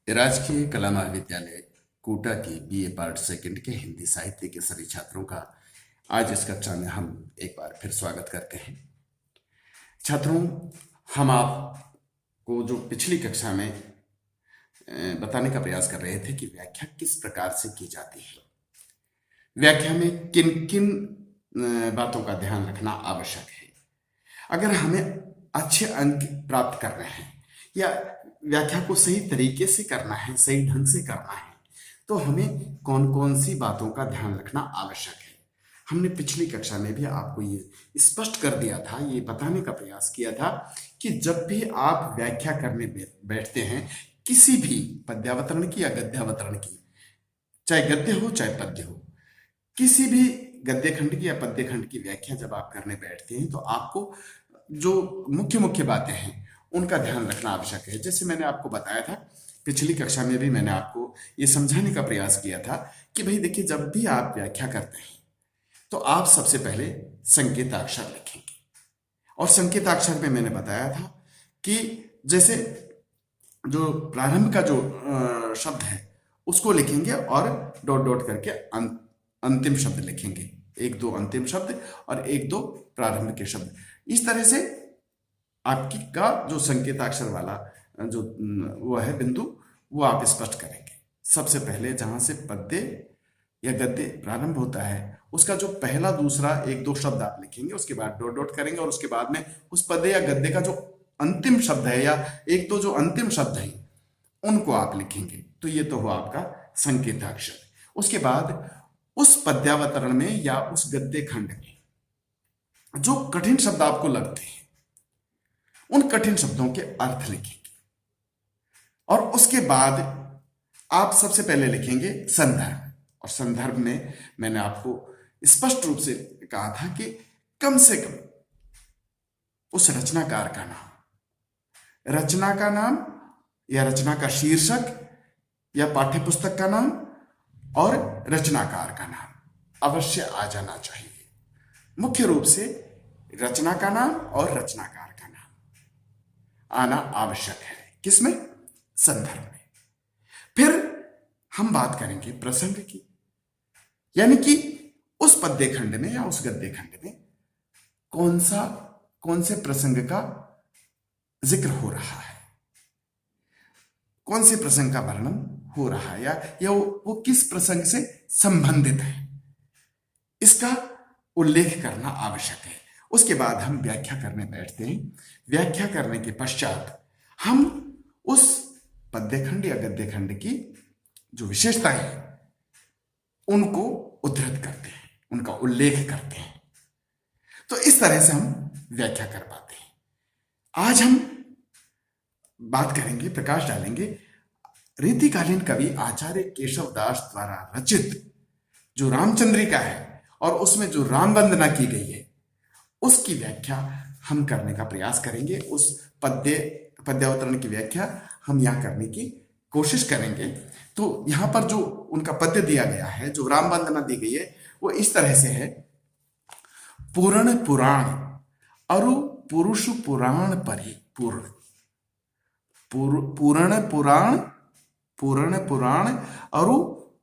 राजकीय कला महाविद्यालय कोटा की बीए पार्ट सेकंड के हिंदी साहित्य के सभी छात्रों का आज इस कक्षा में हम एक बार फिर स्वागत करते हैं। छात्रों, हम आपको जो पिछली कक्षा में बताने का प्रयास कर रहे थे कि व्याख्या किस प्रकार से की जाती है, व्याख्या में किन किन बातों का ध्यान रखना आवश्यक है। अगर हमें अच्छे अंक प्राप्त करने हैं या व्याख्या को सही तरीके से करना है, सही ढंग से करना है, तो हमें कौन कौन सी बातों का ध्यान रखना आवश्यक है। हमने पिछली कक्षा में भी आपको ये स्पष्ट कर दिया था, ये बताने का प्रयास किया था कि जब भी आप व्याख्या करने बैठते हैं किसी भी पद्यावतरण की या गद्यावतरण की, चाहे गद्य हो चाहे पद्य हो, किसी भी गद्य खंड की या पद्य खंड की व्याख्या जब आप करने बैठते हैं तो आपको जो मुख्य मुख्य बातें हैं उनका ध्यान रखना आवश्यक है। जैसे मैंने आपको बताया था, पिछली कक्षा में भी मैंने आपको ये समझाने का प्रयास किया था कि भाई देखिए, जब भी आप व्याख्या करते हैं तो आप सबसे पहले संकेताक्षर लिखेंगे। और संकेताक्षर में मैंने बताया था कि जैसे जो प्रारंभ का जो शब्द है उसको लिखेंगे और डॉट डॉट करके अंतिम शब्द लिखेंगे, एक दो अंतिम शब्द और एक दो प्रारंभ के शब्द। इस तरह से आपकी का जो संकेताक्षर वाला जो वो है बिंदु, वो आप स्पष्ट करेंगे। सबसे पहले जहां से पद्य या गद्य प्रारंभ होता है उसका जो पहला दूसरा एक दो शब्द आप लिखेंगे, उसके बाद डॉट डॉट करेंगे और उसके बाद में उस पद्य या गद्य का जो अंतिम शब्द है या एक दो जो अंतिम शब्द है उनको आप लिखेंगे। तो ये तो हुआ आपका संकेताक्षर। उसके बाद उस पद्यावतरण में या उस गद्य खंड में जो कठिन शब्द आपको लगते हैं उन कठिन शब्दों के अर्थ लिखेंगे। और उसके बाद आप सबसे पहले लिखेंगे संदर्भ। और संदर्भ में मैंने आपको स्पष्ट रूप से कहा था कि कम से कम उस रचनाकार का नाम, रचना का नाम या रचना का शीर्षक या पाठ्यपुस्तक का नाम और रचनाकार का नाम अवश्य आ जाना चाहिए। मुख्य रूप से रचना का नाम और रचनाकार का नाम आना आवश्यक है। किसमें? संदर्भ में। फिर हम बात करेंगे प्रसंग की, यानी कि उस पद्य खंड में या उस गद्य खंड में कौन से प्रसंग का जिक्र हो रहा है, कौन से प्रसंग का वर्णन हो रहा है या वो किस प्रसंग से संबंधित है, इसका उल्लेख करना आवश्यक है। उसके बाद हम व्याख्या करने बैठते हैं। व्याख्या करने के पश्चात हम उस पद्य खंड या गद्य खंड की जो विशेषताएं हैं उनको उद्धृत करते हैं, उनका उल्लेख करते हैं। तो इस तरह से हम व्याख्या कर पाते हैं। आज हम बात करेंगे, प्रकाश डालेंगे रीतिकालीन कवि आचार्य केशव दास द्वारा रचित जो रामचंद्रिका है और उसमें जो राम वंदना की गई है उसकी व्याख्या हम करने का प्रयास करेंगे। उस पद्यावतरण की व्याख्या हम यहाँ करने की कोशिश करेंगे। तो यहाँ पर जो उनका पद्य दिया गया है, जो राम वंदना दी गई है, वो इस तरह से है। पूर्ण पुराण अरु पुरुष पुराण परिपूर्ण, पूर्ण पुराण अरु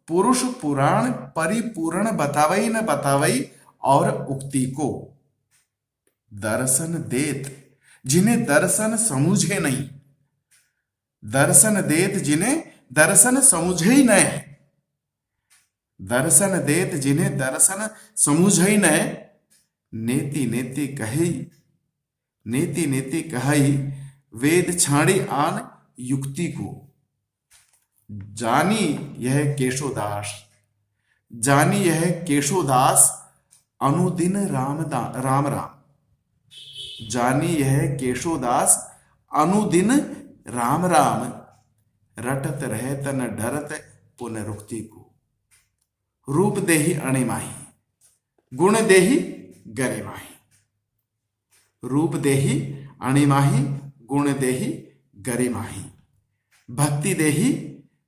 पुरुष पुराण परिपूर्ण बतावई न बतावई और उक्ति को दर्शन देत जिन्हें दर्शन समझे नहीं, दर्शन देत जिन्हें दर्शन समझे ही नहीं, दर्शन देत जिन्हें दर्शन समझे ही नहीं, नेति नेति कही, नेति नेति कही वेद छाड़ी आन युक्ति को, जानी यह केशोदास, जानी यह केशोदास अनुदिन राम राम, जानी यह केशोदास अनुदिन राम राम, रटत रहत न डरत पुनरुक्ति को, रूप देहि अणिमाही गुण देहि गरिमाही, रूप देहि अणिमाही गुण देहि गरिमाही, भक्ति देहि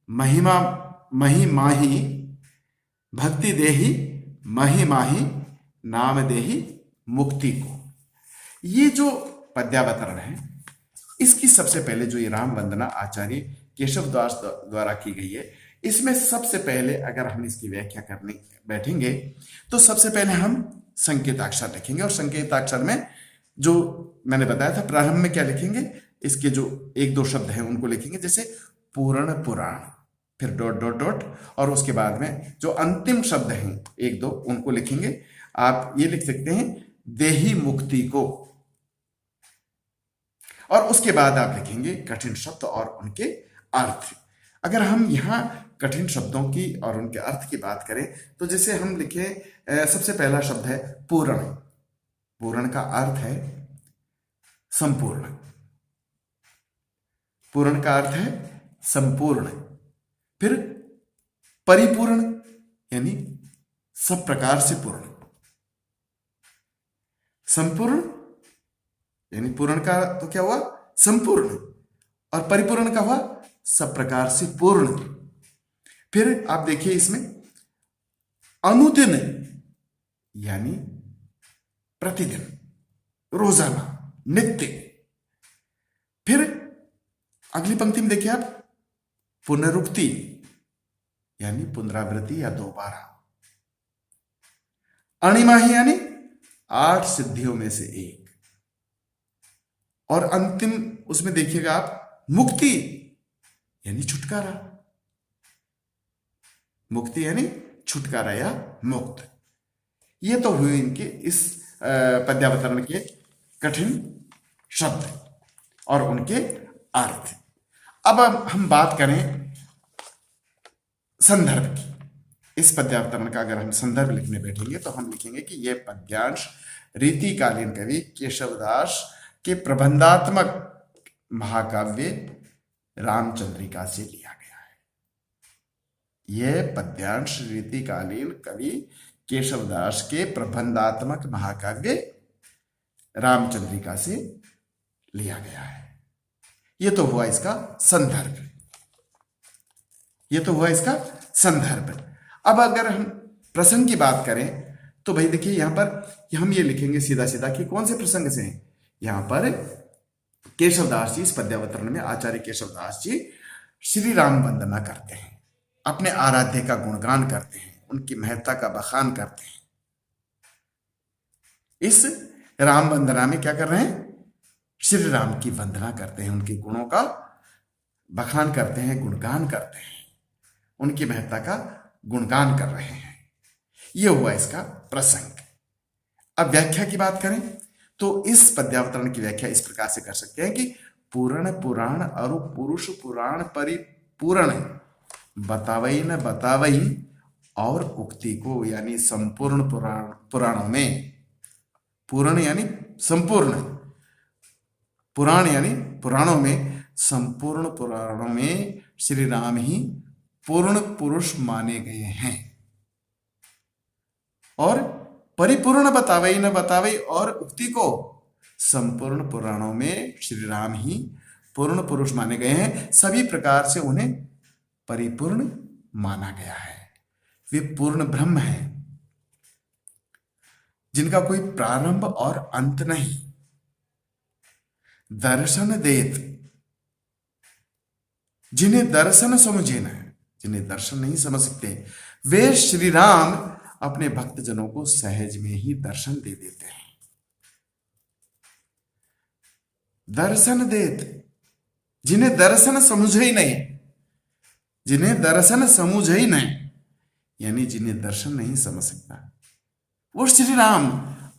महिमा महिमाही, भक्ति देहि महिमाही नाम देहि मुक्ति को। ये जो पद्यावतरण है इसकी सबसे पहले जो ये राम वंदना आचार्य केशव दास द्वारा की गई है, इसमें सबसे पहले अगर हम इसकी व्याख्या करने बैठेंगे तो सबसे पहले हम संकेताक्षर लिखेंगे, और संकेताक्षर में जो मैंने बताया था प्रारंभ में क्या लिखेंगे, इसके जो एक दो शब्द हैं उनको लिखेंगे, जैसे पूर्ण पुराण, फिर डॉट डॉट डॉट, और उसके बाद में जो अंतिम शब्द हैं एक दो उनको लिखेंगे। आप ये लिख सकते हैं देही मुक्ति को, और उसके बाद आप लिखेंगे कठिन शब्द और उनके अर्थ। अगर हम यहाँ कठिन शब्दों की और उनके अर्थ की बात करें तो जैसे हम लिखे, सबसे पहला शब्द है पूर्ण। पूर्ण का अर्थ है संपूर्ण। पूर्ण का अर्थ है संपूर्ण। फिर परिपूर्ण यानी सब प्रकार से पूर्ण। संपूर्ण यानी पूर्ण का तो क्या हुआ, संपूर्ण, और परिपूर्ण का हुआ सब प्रकार से पूर्ण। फिर आप देखिए इसमें अनुदिन यानी प्रतिदिन, रोजाना, नित्य। फिर अगली पंक्ति में देखिए आप पुनरुक्ति यानी पुनरावृत्ति या दोबारा। अणिमाही यानी 8 सिद्धियों में से एक। और अंतिम उसमें देखिएगा आप मुक्ति यानी छुटकारा। मुक्ति यानी छुटकारा या मुक्त। ये तो हुए इनके इस पद्यावतरण के कठिन शब्द और उनके अर्थ। अब हम बात करें संदर्भ की। इस पद्यावतरण का अगर हम संदर्भ लिखने बैठेंगे तो हम लिखेंगे कि यह पद्यांश रीतिकालीन कवि केशवदास के प्रबंधात्मक महाकाव्य रामचंद्रिका से लिया गया है। यह पद्यांश रीतिकालीन कवि केशवदास के प्रबंधात्मक महाकाव्य रामचंद्रिका से लिया गया है। यह तो हुआ इसका संदर्भ। यह तो हुआ इसका संदर्भ। अब अगर हम प्रसंग की बात करें तो भाई देखिए यहां पर हम ये लिखेंगे सीधा सीधा कि कौन से प्रसंग से हैं। यहां पर केशवदास जी, इस पद्यावतरण में आचार्य केशवदास जी श्री राम वंदना करते हैं, अपने आराध्य का गुणगान करते हैं, उनकी महत्ता का बखान करते हैं। इस राम वंदना में क्या कर रहे हैं, श्री राम की वंदना करते हैं, उनके गुणों का बखान करते हैं, गुणगान करते हैं, उनकी महत्ता का गुणगान कर रहे हैं। यह हुआ इसका प्रसंग। अब व्याख्या की बात करें तो इस पद्यावतरण की व्याख्या इस प्रकार से कर सकते हैं कि पूर्ण पुराण और पुरुष पुराण परिपूर्ण बतावई न बतावई और उक्ति को, यानी संपूर्ण पुराणों में, पूर्ण यानी संपूर्ण, पुराण यानी पुराणों में, संपूर्ण पुराणों में श्री राम ही पूर्ण पुरुष माने गए हैं। और परिपूर्ण बतावई न बतावई और उक्ति को, संपूर्ण पुराणों में श्री राम ही पूर्ण पुरुष माने गए हैं, सभी प्रकार से उन्हें परिपूर्ण माना गया है। वे पूर्ण ब्रह्म हैं जिनका कोई प्रारंभ और अंत नहीं। दर्शन देत, जिन्हें दर्शन समझे न, जिन्हें दर्शन नहीं समझ सकते, वे श्री राम अपने भक्तजनों को सहज में ही दर्शन दे देते हैं। दर्शन देत, जिन्हें दर्शन समझे ही नहीं, जिन्हें दर्शन समझे ही नहीं यानी जिन्हें दर्शन नहीं समझ सकता, वो श्री राम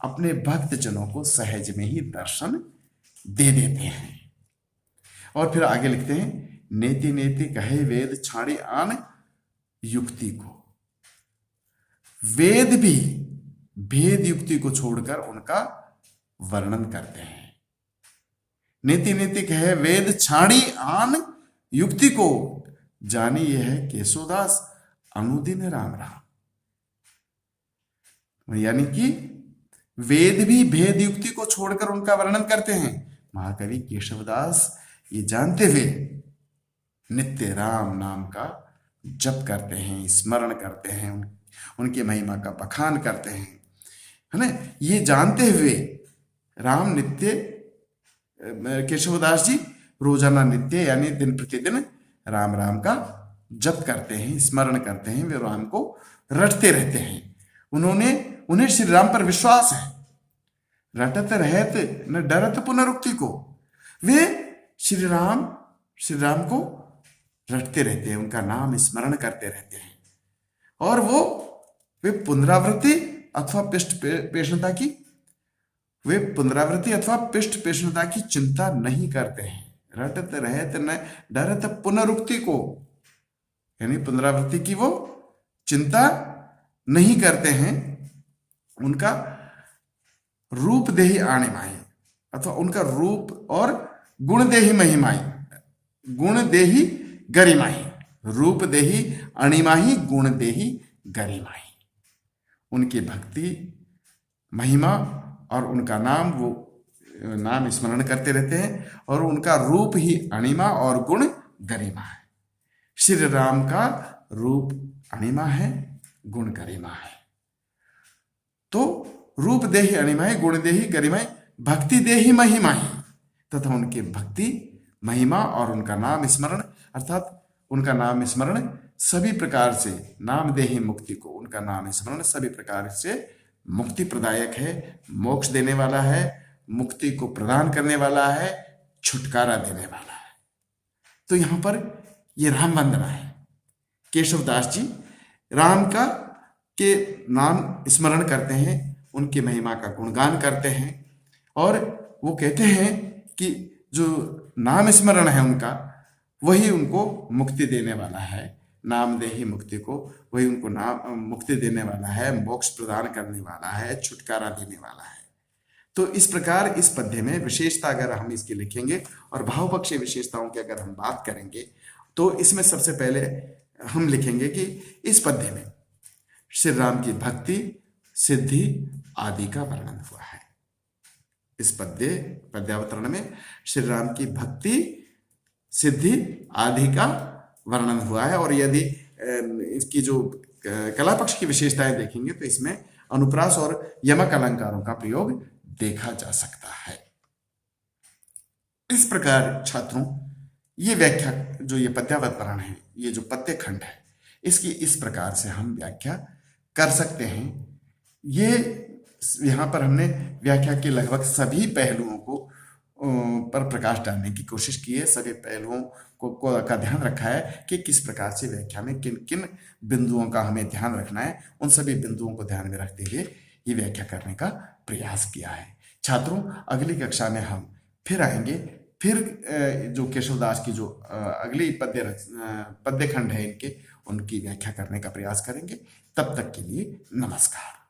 अपने भक्तजनों को सहज में ही दर्शन दे देते हैं। और फिर आगे लिखते हैं, नेति नेति कहे वेद छाड़ी आन युक्ति को। वेद भी भेद युक्ति को छोड़कर उनका वर्णन करते हैं। नेति नेति कहे वेद छाड़ी आन युक्ति को, जानी यह है केशवदास अनुदिन राम राम। यानी कि वेद भी भेद युक्ति को छोड़कर उनका वर्णन करते हैं। महाकवि केशवदास ये जानते हुए नित्य राम नाम का जप करते हैं, स्मरण करते हैं, उनकी महिमा का बखान करते हैं, है ना। ये जानते हुए राम नित्य केशवदास जी रोजाना नित्य यानी दिन प्रतिदिन राम राम का जप करते हैं, स्मरण करते हैं, वे राम को रटते रहते हैं। उन्हें श्री राम पर विश्वास है। रटत रहत न डरत पुनरुक्ति को, वे श्री राम को रटते रहते हैं, उनका नाम स्मरण करते रहते हैं, और वे पुनरावृत्ति अथवा पृष्ठ पेषणता की चिंता नहीं करते हैं। रटत रहत न डरत पुनरुक्ति को, यानी पुनरावृत्ति की वो चिंता नहीं करते हैं। उनका रूप देही आणिमाई अथवा उनका रूप और गुण देही महिमाई, गुण देही गरिमाई, रूप देही अणिमाही गुण देही गरिमाई। उनकी भक्ति महिमा और उनका नाम, वो नाम स्मरण करते रहते हैं, और उनका रूप ही अणिमा और गुण गरिमा है। श्री राम का रूप अणिमा है, गुण गरिमा है। तो रूप देही अणिमाई गुण देही गरिमाई भक्ति देही महिमाई, तथा उनकी भक्ति महिमा और उनका नाम स्मरण, अर्थात उनका नाम स्मरण सभी प्रकार से नाम देही मुक्ति को, उनका नाम स्मरण सभी प्रकार से मुक्ति प्रदायक है, मोक्ष देने वाला है, मुक्ति को प्रदान करने वाला है, छुटकारा देने वाला है। तो यहां पर ये राम वंदना है। केशवदास जी राम के नाम स्मरण करते हैं, उनकी महिमा का गुणगान करते हैं, और वो कहते हैं कि जो नाम स्मरण है उनका, वही उनको मुक्ति देने वाला है। नाम देही मुक्ति को, वही उनको नाम मुक्ति देने वाला है, मोक्ष प्रदान करने वाला है, छुटकारा देने वाला है। तो इस प्रकार इस पद्य में विशेषता अगर हम इसकी लिखेंगे और भावपक्षीय विशेषताओं की अगर हम बात करेंगे, तो इसमें सबसे पहले हम लिखेंगे कि इस पद्य में श्री राम की भक्ति सिद्धि आदि का वर्णन हुआ है। इस पद्यावतरण में श्री राम की भक्ति सिद्धि आदि का वर्णन हुआ है। और यदि इसकी जो कला पक्ष की विशेषताएं देखेंगे तो इसमें अनुप्रास और यमक अलंकारों का प्रयोग देखा जा सकता है। इस प्रकार छात्रों, ये व्याख्या जो ये पद्यावतरण है, ये जो पद्य खंड है, इसकी इस प्रकार से हम व्याख्या कर सकते हैं। ये यहाँ पर हमने व्याख्या के लगभग सभी पहलुओं को पर प्रकाश डालने की कोशिश की है। सभी पहलुओं का ध्यान रखा है कि किस प्रकार से व्याख्या में किन किन बिंदुओं का हमें ध्यान रखना है। उन सभी बिंदुओं को ध्यान में रखते हुए ये व्याख्या करने का प्रयास किया है। छात्रों, अगली कक्षा में हम फिर आएंगे, फिर जो केशवदास की जो अगली पद्य खंड है इनके, उनकी व्याख्या करने का प्रयास करेंगे। तब तक के लिए नमस्कार।